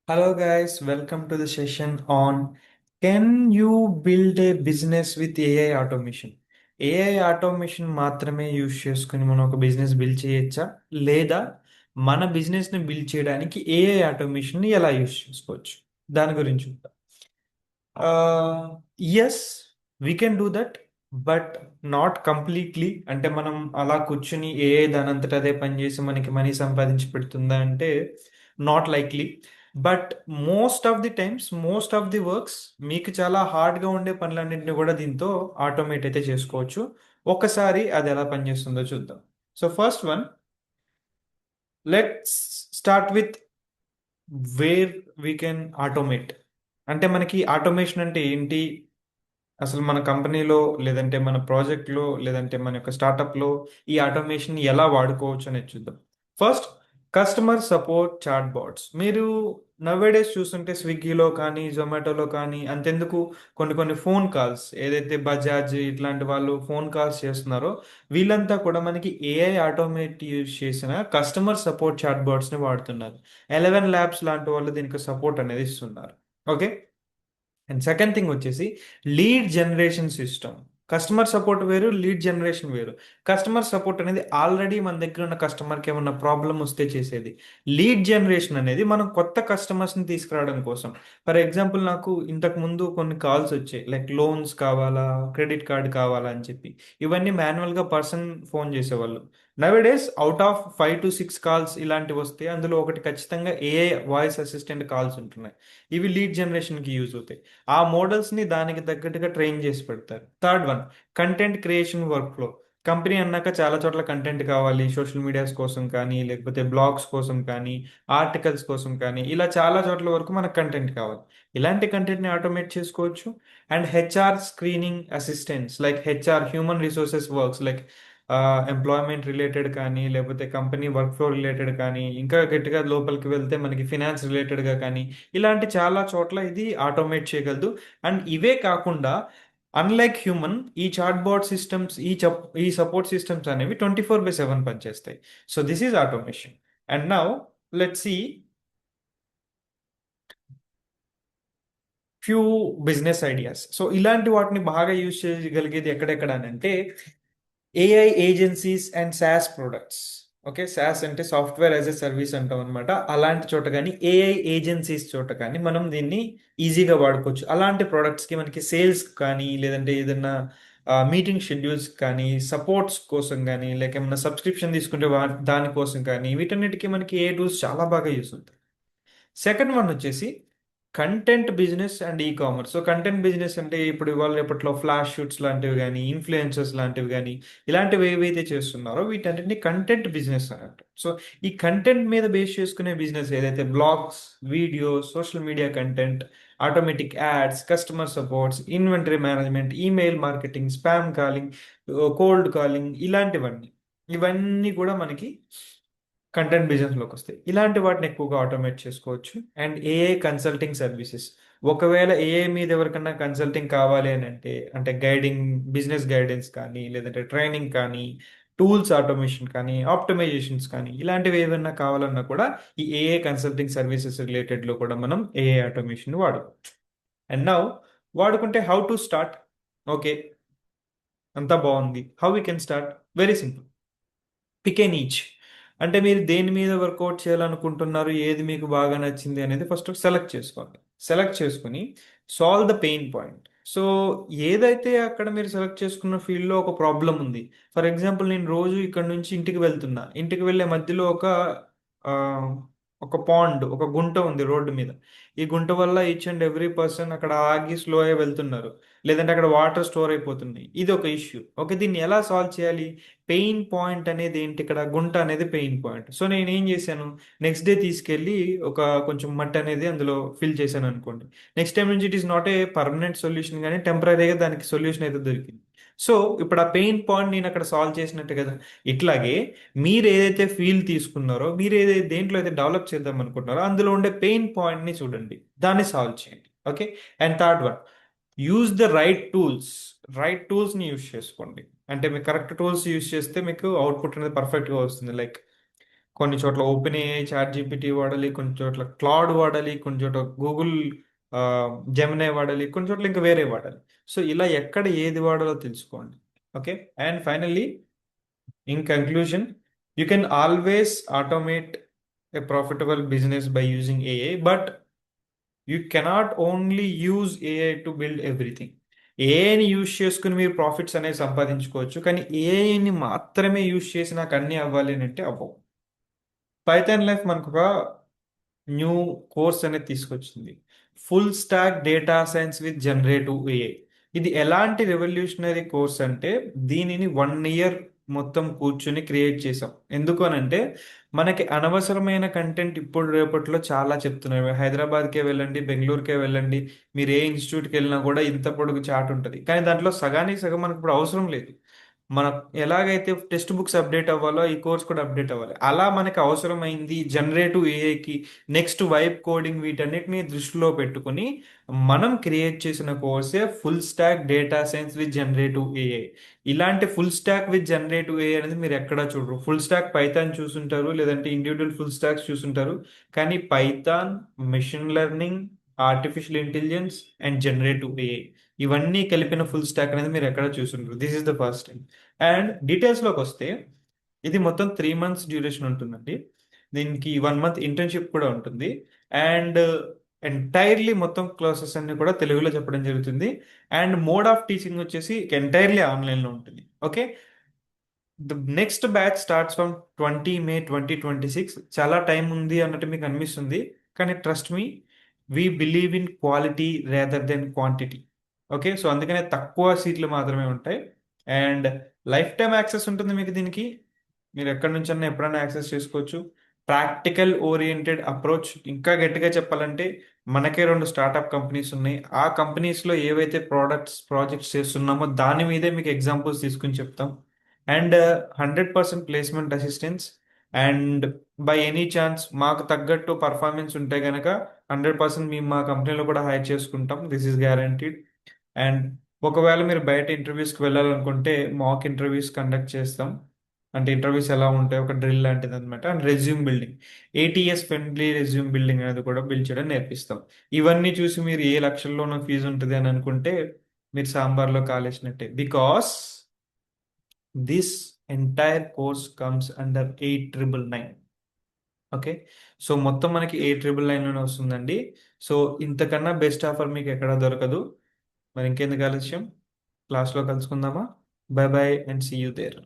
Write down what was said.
Hello guys, welcome to the session on can you build a business with AI automation? AI automation మాత్రమే use చేసుకుని మనం ఒక business build చేయొచ్చా? లేదా మన బిజినెస్ ని బిల్డ్ చేయడానికి ఏఐ ఆటోమేషన్ ని ఎలా యూజ్ చేసుకోవచ్చు? దాని గురించి చూద్దాం. Yes, we can do that, but not completely. అంటే మనం అలా కూర్చుని దానంతట అదే పని చేసి మనకి మనీ సంపాదించి పెడుతుందా అంటే not likely. But most of the times, most of the works మీకు చాలా హార్డ్గా ఉండే పనులన్నింటినీ కూడా దీంతో ఆటోమేట్ అయితే చేసుకోవచ్చు. ఒకసారి అది ఎలా పనిచేస్తుందో చూద్దాం. So first one, let's start with where we can automate. అంటే మనకి ఆటోమేషన్ అంటే ఏంటి, అసలు మన కంపెనీలో లేదంటే మన ప్రాజెక్ట్లో లేదంటే మన యొక్క స్టార్టప్లో ఈ ఆటోమేషన్ ఎలా వాడుకోవచ్చు అనేది చూద్దాం. First, customer support chat bots. మీరు నవేడేస్ చూస్తుంటే స్విగ్గీలో కానీ జొమాటోలో కానీ అంతెందుకు కొన్ని కొన్ని ఫోన్ కాల్స్, ఏదైతే బజాజ్ ఇట్లాంటి వాళ్ళు ఫోన్ కాల్స్ చేస్తున్నారో వీళ్ళంతా కూడా మనకి ఏఐ ఆటోమేట్ యూజ్ చేసిన కస్టమర్ సపోర్ట్ చాట్ బాట్స్ని వాడుతున్నారు. 11 ల్యాబ్స్ లాంటి వాళ్ళు దీనికి సపోర్ట్ అనేది ఇస్తున్నారు. ఓకే. అండ్ సెకండ్ థింగ్ వచ్చేసి lead generation system. Customer support వేరు, లీడ్ జనరేషన్ వేరు. కస్టమర్ సపోర్ట్ అనేది ఆల్రెడీ మన దగ్గర ఉన్న కస్టమర్కి ఏమన్నా ప్రాబ్లం వస్తే చేసేది. లీడ్ జనరేషన్ అనేది మనం కొత్త కస్టమర్స్ని తీసుకురావడం కోసం. ఫర్ ఎగ్జాంపుల్, నాకు ఇంతకు ముందు కొన్ని కాల్స్ వచ్చాయి, లైక్ లోన్స్ కావాలా, క్రెడిట్ కార్డ్ కావాలా అని చెప్పి. ఇవన్నీ మాన్యువల్గా పర్సన్ ఫోన్ చేసేవాళ్ళు. Nowadays out of 5 to 6 calls ఇలాంటివి వస్తే అందులో ఒకటి ఖచ్చితంగా ఏఐ వాయిస్ అసిస్టెంట్ కాల్స్ ఉంటున్నాయి. ఇవి లీడ్ జనరేషన్కి యూజ్ అవుతాయి. ఆ మోడల్స్ని దానికి తగ్గట్టుగా ట్రైన్ చేసి పెడతారు. Third one, content creation work flow. Company అన్నాక చాలా చోట్ల కంటెంట్ కావాలి, సోషల్ మీడియాస్ కోసం కానీ లేకపోతే బ్లాగ్స్ కోసం కానీ ఆర్టికల్స్ కోసం కానీ ఇలా చాలా చోట్ల వరకు మనకు కంటెంట్ కావాలి. ఇలాంటి కంటెంట్ని ఆటోమేట్ చేసుకోవచ్చు. And HR screening assistants, like HR human resources works, like employment related కానీ లేకపోతే కంపెనీ వర్క్ ఫ్లో రిలేటెడ్ కానీ ఇంకా గట్టిగా లోపలికి వెళ్తే మనకి ఫినాన్స్ రిలేటెడ్గా కానీ ఇలాంటి చాలా చోట్ల ఇది ఆటోమేట్ చేయగలదు. అండ్ ఇవే కాకుండా అన్లైక్ హ్యూమన్, ఈ చాట్బాట్ సిస్టమ్స్, ఈ సపోర్ట్ సిస్టమ్స్ అనేవి 24/7 పనిచేస్తాయి. So this is automation. And now let's see few business ideas. So ఇలాంటి వాటిని బాగా యూజ్ చేయగలిగేది ఎక్కడెక్కడ అని అంటే AI agencies and SaaS products. Okay, SaaS అంటే సాఫ్ట్వేర్ యాజ్ ఎ సర్వీస్ అంటాం అనమాట. అలాంటి చోట కానీ ఏఐ ఏజెన్సీస్ చోట కానీ మనం దీన్ని ఈజీగా వాడుకోవచ్చు. అలాంటి ప్రొడక్ట్స్కి మనకి సేల్స్ కానీ లేదంటే ఏదైనా మీటింగ్ షెడ్యూల్స్ కానీ సపోర్ట్స్ కోసం కానీ లేక ఏమైనా సబ్స్క్రిప్షన్ తీసుకుంటే దానికోసం కానీ వీటన్నిటికీ మనకి ఏ టూల్స్ చాలా బాగా యూస్ అవుతాయి. సెకండ్ వన్ వచ్చేసి content business and e commerce. So content business అంటే ఇప్పుడు ఇవాళ రేపట్లో ఫ్లాష్ షూట్స్ లాంటివి కానీ ఇన్ఫ్లుయెన్సర్స్ లాంటివి కానీ ఇలాంటివి ఏవైతే చేస్తున్నారో వీటన్నిటిని కంటెంట్ బిజినెస్ అని అంటారు. సో ఈ కంటెంట్ మీద బేస్ చేసుకునే బిజినెస్ ఏదైతే blogs, videos, social media content, automatic ads, customer supports, inventory management, email marketing, spam calling, cold calling, ఇవన్నీ కూడా మనకి కంటెంట్ బిజినెస్లోకి వస్తాయి. ఇలాంటి వాటిని ఎక్కువగా ఆటోమేట్ చేసుకోవచ్చు. And AI consulting services. ఒకవేళ ఏఐ మీద ఎవరికన్నా కన్సల్టింగ్ కావాలి అని అంటే గైడింగ్, బిజినెస్ గైడెన్స్ కానీ లేదంటే ట్రైనింగ్ కానీ టూల్స్ ఆటోమేషన్ కానీ ఆప్టిమైజేషన్స్ కానీ ఇలాంటివి ఏమైనా కావాలన్నా కూడా ఈ ఏఐ కన్సల్టింగ్ సర్వీసెస్ రిలేటెడ్లో కూడా మనం ఏఐ ఆటోమేషన్ వాడుకోవచ్చు. అండ్ నౌ వాడుకుంటే హౌ టు స్టార్ట్. ఓకే, అంతా బాగుంది. How we can start? Very simple. Pick a niche. అంటే మీరు దేని మీద వర్కౌట్ చేయాలనుకుంటున్నారు, ఏది మీకు బాగా నచ్చింది అనేది ఫస్ట్ సెలెక్ట్ చేసుకోండి. సెలెక్ట్ చేసుకుని solve the pain point. So ఏదైతే అక్కడ మీరు సెలెక్ట్ చేసుకున్న ఫీల్డ్లో ఒక ప్రాబ్లం ఉంది. ఫర్ ఎగ్జాంపుల్, నేను రోజు ఇక్కడ నుంచి ఇంటికి వెళ్తున్నా. ఇంటికి వెళ్ళే మధ్యలో ఆ, ఒక పాండ్, ఒక గుంట ఉంది రోడ్డు మీద. ఈ గుంట వల్ల ఈచ్ అండ్ ఎవ్రీ పర్సన్ అక్కడ ఆగి స్లో అయి వెళ్తున్నారు, లేదంటే అక్కడ వాటర్ స్టోర్ అయిపోతుంది. ఇది ఒక ఇష్యూ. ఓకే, దీన్ని ఎలా సాల్వ్ చేయాలి? పెయిన్ పాయింట్ అనేది ఏంటి? ఇక్కడ గుంట అనేది పెయిన్ పాయింట్. సో నేను ఏం చేశాను, నెక్స్ట్ డే తీసుకెళ్ళి ఒక కొంచెం మట్టి అనేది అందులో ఫిల్ చేశాను అనుకోండి. నెక్స్ట్ టైం నుంచి it is not a permanent solution, కానీ టెంపరీగా దానికి సొల్యూషన్ అయితే దొరికింది. సో ఇప్పుడు ఆ పెయిన్ పాయింట్ నేను అక్కడ సాల్వ్ చేసినట్టే కదా. ఇట్లాగే మీరు ఏదైతే ఫీల్ తీసుకున్నారో, మీరు ఏదైతే దేంట్లో అయితే డెవలప్ చేద్దాం అనుకుంటున్నారో అందులో ఉండే పెయిన్ పాయింట్ని చూడండి, దాన్ని సాల్వ్ చేయండి. Okay. And third one, use the right tools. Right టూల్స్ని యూజ్ చేసుకోండి. అంటే మీకు కరెక్ట్ టూల్స్ యూజ్ చేస్తే మీకు అవుట్పుట్ అనేది పర్ఫెక్ట్గా వస్తుంది. లైక్ కొన్ని చోట్ల ఓపెన్ ఏఐ, చాట్ జీపీటీ వాడాలి, కొన్ని చోట్ల క్లాడ్ వాడాలి, కొన్ని చోట్ల గూగుల్ జెమినై వాడాలి, కొన్ని చోట్ల ఇంకా వేరే వాడాలి. సో ఇలా ఎక్కడ ఏది వాడాలో తెలుసుకోండి. Okay. And finally, in conclusion, you can always automate a profitable business by using AI, but you cannot only use AI to build everything. ఏఐని యూజ్ చేసుకుని మీరు ప్రాఫిట్స్ అనేవి సంపాదించుకోవచ్చు, కానీ ఏఐని మాత్రమే యూజ్ చేసి నాకు అన్నీ అవ్వాలి అని అంటే అవ్వవు. పైథాన్ లైఫ్ మనకు ఒక న్యూ కోర్స్ అనేది తీసుకొచ్చింది, full stack data science with generative AI. ఇది ఎలాంటి రెవల్యూషనరీ కోర్స్ అంటే దీనిని 1 ఇయర్ మొత్తం కూర్చుని క్రియేట్ చేసాం. ఎందుకు అనంటే మనకి అనవసరమైన కంటెంట్ ఇప్పుడు రేపట్లో చాలా చెప్తున్నారు. హైదరాబాద్కే వెళ్ళండి, బెంగళూరుకే వెళ్ళండి, మీరు ఏ ఇన్స్టిట్యూట్కి వెళ్ళినా కూడా ఇంత పొడుగు చాట్ ఉంటుంది, కానీ దాంట్లో సగానికి సగం మనకు ఇప్పుడు అవసరం లేదు. మన ఎలాగైతే టెక్స్ట్ బుక్స్ అప్డేట్ అవ్వాలో ఈ కోర్స్ కూడా అప్డేట్ అవ్వాలి. అలా మనకి అవసరమైంది జనరేటివ్ ఏఐకి, నెక్స్ట్ వైబ్ కోడింగ్, వీటన్నిటిని దృష్టిలో పెట్టుకుని మనం క్రియేట్ చేసిన కోర్సే full stack data science with generative AI. ఇలాంటి full stack with generative AI అనేది మీరు ఎక్కడా చూడరు. ఫుల్ స్టాక్ పైథాన్ చూసుంటారు, లేదంటే ఇండివిజువల్ ఫుల్ స్టాక్స్ చూసుంటారు, కానీ Python, machine learning, artificial intelligence and generative AI, ఇవన్నీ కలిపిన ఫుల్ స్టాక్ అనేది మీరు ఎక్కడ చూసుంటారు. This is the first thing. And డీటెయిల్స్లోకి వస్తే, ఇది మొత్తం 3 months డ్యూరేషన్ ఉంటుందండి. దీనికి 1 month ఇంటర్న్షిప్ కూడా ఉంటుంది. అండ్ ఎంటైర్లీ మొత్తం క్లాసెస్ అన్ని కూడా తెలుగులో చెప్పడం జరుగుతుంది. అండ్ మోడ్ ఆఫ్ టీచింగ్ వచ్చేసి ఎంటైర్లీ ఆన్లైన్లో ఉంటుంది. Okay. The next batch starts from 20 May 2026. చాలా టైం ఉంది అన్నట్టు మీకు అనిపిస్తుంది, కానీ trust me, we believe in quality rather than quantity. Okay. So అందుకనే తక్కువ సీట్లు మాత్రమే ఉంటాయి. అండ్ లైఫ్ టైం యాక్సెస్ ఉంటుంది మీకు దీనికి. మీరు ఎక్కడి నుంచైనా ఎప్పుడైనా యాక్సెస్ చేసుకోవచ్చు. Practical oriented approach. ఇంకా గట్టిగా చెప్పాలంటే మనకే 2 స్టార్టప్ కంపెనీస్ ఉన్నాయి. ఆ కంపెనీస్లో ఏవైతే ప్రాజెక్ట్స్ చేస్తున్నామో దాని మీదే మీకు ఎగ్జాంపుల్స్ తీసుకుని చెప్తాం. And 100% placement assistance. And by any chance మాకు తగ్గట్టు పర్ఫార్మెన్స్ ఉంటే కనుక 100% మేము మా కంపెనీలో కూడా హైర్ చేసుకుంటాం. This is guaranteed. అండ్ ఒకవేళ మీరు బయట ఇంటర్వ్యూస్కి వెళ్ళాలనుకుంటే మాక్ ఇంటర్వ్యూస్ కండక్ట్ చేస్తాం. అంటే ఇంటర్వ్యూస్ ఎలా ఉంటాయి, ఒక డ్రిల్ లాంటిది అనమాట. And resume building, ATS friendly resume building అనేది కూడా బిల్డ్ చేయడం నేర్పిస్తాం. ఇవన్నీ చూసి మీరు ఏ లక్షల్లోనో ఫీజు ఉంటుంది అని అనుకుంటే మీరు సాంబార్లో కాలేసినట్టే. Because this entire course comes under 8999. Okay. So మొత్తం మనకి 8999లోనే వస్తుందండి. సో ఇంతకన్నా బెస్ట్ ఆఫర్ మీకు ఎక్కడా దొరకదు. మరి ఇంకెందుకు ఆలస్యం, క్లాస్లో కలుసుకుందామా? Bye bye and see you there.